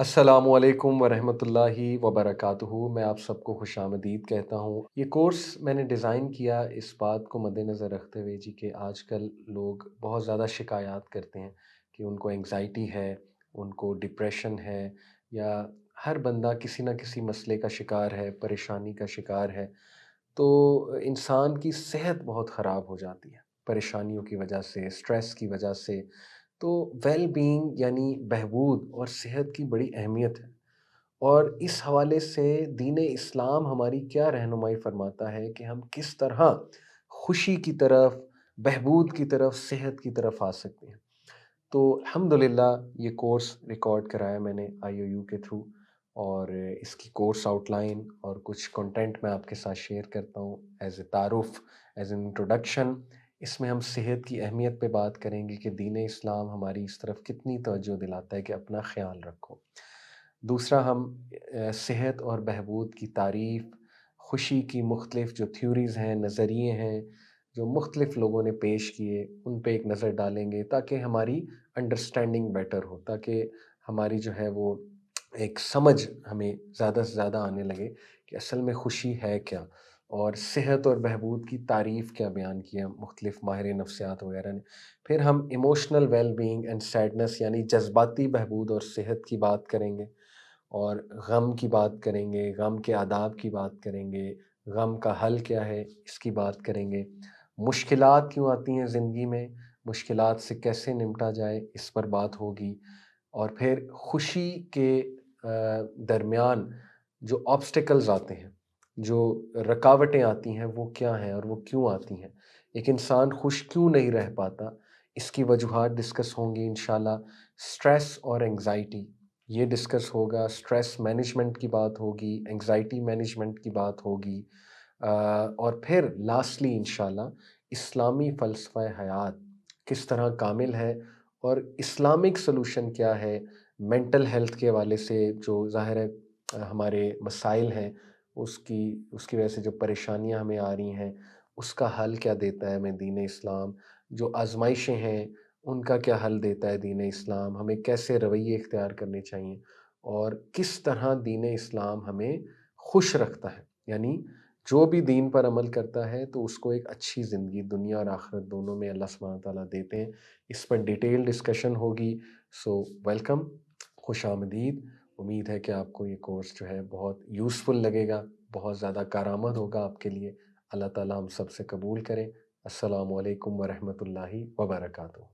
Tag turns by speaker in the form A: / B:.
A: अस्सलामु अलैकुम वरहमतुल्लाहि वबरकातुहू। मैं आप सबको खुशामदीद कहता हूँ। ये कोर्स मैंने डिज़ाइन किया इस बात को मद्देनज़र रखते हुए जी कि आजकल लोग बहुत ज़्यादा शिकायत करते हैं कि उनको एंग्ज़ायटी है, उनको डिप्रेशन है, या हर बंदा किसी न किसी मसले का शिकार है, परेशानी का शिकार है। तो इंसान की सेहत बहुत ख़राब हो जाती है, परेशानियों की वजह से, स्ट्रेस की वजह से। तो वेल बीइंग यानी बहबूद और सेहत की बड़ी अहमियत है। और इस हवाले से दीन इस्लाम हमारी क्या रहनुमाई फरमाता है कि हम किस तरह खुशी की तरफ, बहबूद की तरफ, सेहत की तरफ आ सकते हैं। तो अल्हम्दुलिल्लाह ये कोर्स रिकॉर्ड कराया मैंने आईओयू के थ्रू, और इसकी कोर्स आउटलाइन और कुछ कंटेंट मैं आपके साथ शेयर करता हूँ एज़ ए तारुफ़, एज़ एन इंट्रोडक्शन। इसमें हम सेहत की अहमियत पे बात करेंगे कि दीन इस्लाम हमारी इस तरफ कितनी तवज्जो दिलाता है कि अपना ख़्याल रखो। दूसरा हम सेहत और बहबूद की तारीफ़, खुशी की मुख्तलिफ़ जो थ्योरीज़ हैं, नज़रिए हैं, जो मुख्तलिफ़ लोगों ने पेश किए, उन पे एक नज़र डालेंगे ताकि हमारी अंडरस्टैंडिंग बेटर हो, ताकि हमारी जो है वो एक समझ हमें ज़्यादा से ज़्यादा आने लगे कि असल में खुशी है क्या, और सेहत और बहबूद की तारीफ़ क्या बयान किया मुख्तलिफ़ माहिर नफ्सियात वगैरह ने। फिर हम emotional well being and sadness यानी जज़्बाती बहबूद और सेहत की बात करेंगे, और गम की बात करेंगे, गम के आदाब की बात करेंगे, गम का हल क्या है इसकी बात करेंगे। मुश्किलात क्यों आती हैं ज़िंदगी में, मुश्किलात से कैसे निपटा जाए इस पर बात होगी। और फिर खुशी के दरमियान जो ऑब्स्टिकल्स आते हैं, जो रुकावटें आती हैं वो क्या हैं और वो क्यों आती हैं? एक इंसान खुश क्यों नहीं रह पाता? इसकी वजूहात डिस्कस होंगी इंशाल्लाह। स्ट्रेस और एंग्ज़ायटी ये डिस्कस होगा, स्ट्रेस मैनेजमेंट की बात होगी, एंग्ज़ायटी मैनेजमेंट की बात होगी। और फिर लास्टली इंशाल्लाह इस्लामी फ़लसफ़ा हयात किस तरह कामिल है, और इस्लामिक सॉल्यूशन क्या है मेंटल हेल्थ के हवाले से, जो ज़ाहिर है हमारे मसाइल हैं, उसकी उसकी वजह से जो परेशानियाँ हमें आ रही हैं, उसका हल क्या देता है हमें दीन इस्लाम। जो आज़माइशें हैं, उनका क्या हल देता है दीन इस्लाम, हमें कैसे रवैये इख्तियार करने चाहिए, और किस तरह दीन इस्लाम हमें खुश रखता है। यानी जो भी दीन पर अमल करता है तो उसको एक अच्छी ज़िंदगी दुनिया और आखिरत दोनों में अल्लाह सुब्हानहू व तआला देते हैं। इस पर डिटेल डिस्कशन होगी। सो वेलकम, खुशामदीद। उम्मीद है कि आपको ये कोर्स जो है बहुत यूज़फुल लगेगा, बहुत ज़्यादा कारआमद होगा आपके लिए। अल्लाह ताला हम सब से कबूल करे। अस्सलामु अलैकुम व रहमतुल्लाहि व बरकातुहू।